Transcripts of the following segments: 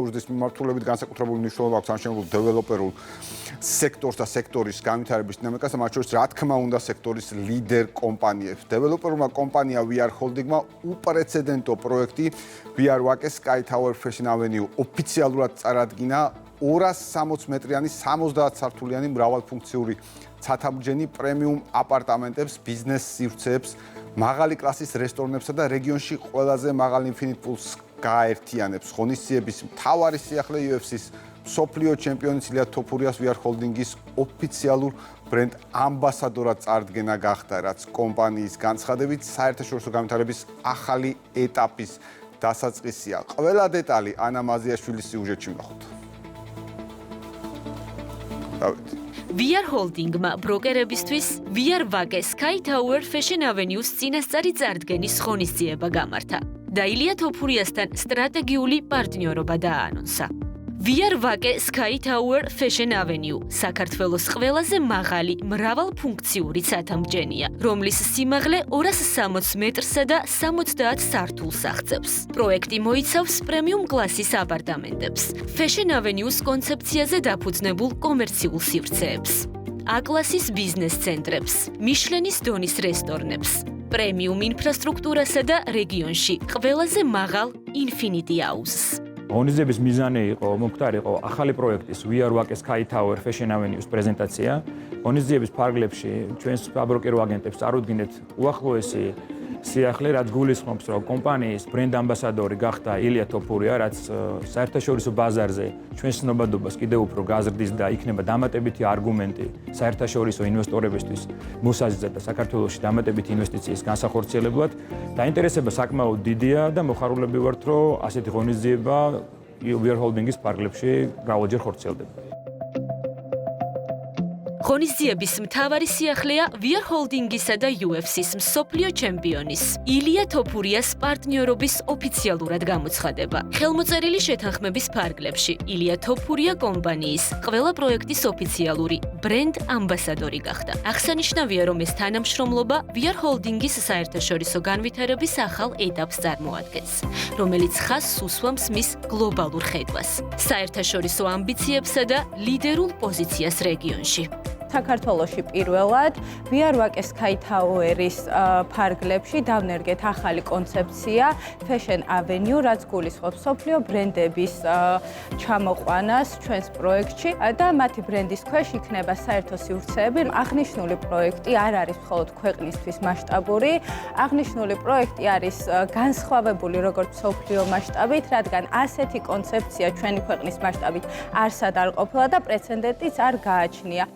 ურდის მიმართულებით განსაკუთრებული მნიშვნელობა აქვს ამშენებულ დეველოპერულ სექტორს და სექტორის განვითარების დინამიკას და მათ შორის რა თქმა უნდა სექტორის ლიდერ კომპანიებს. დეველოპერულმა კომპანია VR Holding-მა უპრეცედენტო პროექტი VR Wacker Sky Tower Fashion Avenue ოფიციალურად წარადგინა 260 მეტრიანი 70 სართულიანი მრავალფუნქციური ცათამბჯენი პრემიუმ აპარტამენტებს, ბიზნეს სივრცეებს, მაღალი კლასის რესტორნებსა და რეგიონში ყველაზე მაღალ Infinite Pools გაერთიანებს. ღონისძიების მთავარი სიახლე UFC-ს მსოფლიო ჩემპიონის ილია თოფურიას VR Holding-ის ოფიციალურ ბრენდ ამბასადორად წარდგენა გახდა, რაც კომპანიის განცხადებით საერთაშორისო განვითარების ახალი ეტაპის დასაწყისია. ყველა დეტალი ანა მაზიაშვილის სიუჟეტში ვნახოთ. VR Holding-მა ბროკერებისთვის VR Wacker Sky Tower Fashion Avenue-ს წინასწარი წარდგენის ღონისძიება გამართა და ილია თოფურიასთან სტრატეგიული პარტნიორობა დააანონსა. VR Wacker Sky Tower Fashion Avenue საქართველოს ყველაზე მაღალი მრავალფუნქციური ცათამბჯენია, რომლის სიმაღლე 260 მეტრსა და 70 სართულს აღწევს. პროექტი მოიცავს პრემიუმ კლასის აპარტამენტებს, Fashion Avenue-ს კონცეფციაზე დაფუძნებულ კომერციულ სივრცეებს, A-კლასის ბიზნეს ცენტრებს, მიშლენის დონის რესტორნებს, პრემიუმ ინფრასტრუქტურასა და რეგიონში ყველაზე მაღალ Infinity House-ს. ღონისძიების მიზანი იყო, მომხდარი იყო ახალი პროექტის VR Wacker Sky Tower Fashion Avenue-ს პრეზენტაცია. ღონისძიების ფარგლებში ჩვენს საბროკერო აგენტებს წარუდგინეთ უახლოესი სიახლე, რაც გულისხმობს, რომ კომპანიის ბრენდ ამბასადორი გახდა ილია თოფურია, რაც საერთაშორისო ბაზარზე ჩვენს ცნობადობას კიდევ უფრო გაზრდის და იქნება დამატებითი არგუმენტი საერთაშორისო ინვესტორებისთვის მუსაზიდად და საქართველოში დამატებითი ინვესტიციის განსახორციელებლად. დაინტერესება საკმაოდ დიდია და მოხარულები ვართ, რომ ასეთი ღონისძიება VR Holding-ის ფარგლებში მრავალჯერ ხორციელდება. ღონისძიების მთავარი სიახლეა VR Holding-ისა და UFC-ს მსოფლიო ჩემპიონის ილია თოფურიას პარტნიორობის ოფიციალურად გამოცხადება. ხელმოწერილი შეთანხმების ფარგლებში ილია თოფურია კომპანიის ყველა პროექტის ოფიციალური ბრენდ ამბასადორი გახდა. აღსანიშნავია, რომ ეს თანამშრომლობა VR Holding-ის საერთაშორისო განვითარების ახალ ეტაპს წარმოადგენს, რომელიც ხაზს უსვამს მის გლობალურ ხედვას, საერთაშორისო ამბიციებსა და ლიდერულ პოზიციას რეგიონში. საქართველოში პირველად VR Wacker Sky Tower-ის ფარგლებში დავნერგეთ ახალი კონცეფცია Fashion Avenue, რაც გულისხმობს მსოფლიო ბრენდების ჩამოყვანას ჩვენს პროექტში და მათი ბრენდის ქვეშ იქნება საერთო სივრცეები. აღნიშნული პროექტი არ არის მხოლოდ ქვეყნისთვის მასშტაბური, აღნიშნული პროექტი არის განსხვავებული როგორც მსოფლიო მასშტაბით, რადგან ასეთი კონცეფცია ჩვენი ქვეყნის მასშტაბით არსად არ ყოფილა და პრეცედენტიც არ გააჩნია.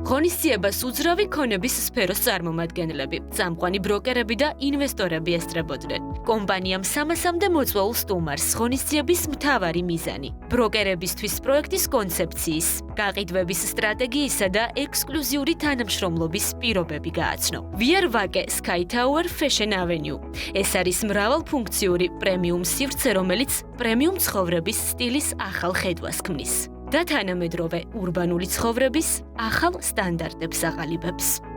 ღონისძიებას უძრავი ქონების სფეროს წარმომადგენლები, წამყვანი ბროკერები და ინვესტორები ესწრებოდნენ. კომპანიამ 300-მდე მოწვეულ სტუმარს ღონისძიების მთავარი მიზანი ბროკერებისთვის პროექტის კონცეფციის, გაყიდვების სტრატეგიისა და ექსკლუზიური თანამშრომლობის პირობები გააცნო. VR Wacker Sky Tower Fashion Avenue. ეს არის მრავალფუნქციური პრემიუმ სივრცე, რომელიც პრემიუმ ცხოვრების სტილის ახალ ხედვას ქმნის და თანამედროვე ურბანული ცხოვრების ახალ სტანდარტებს აღალიბებს.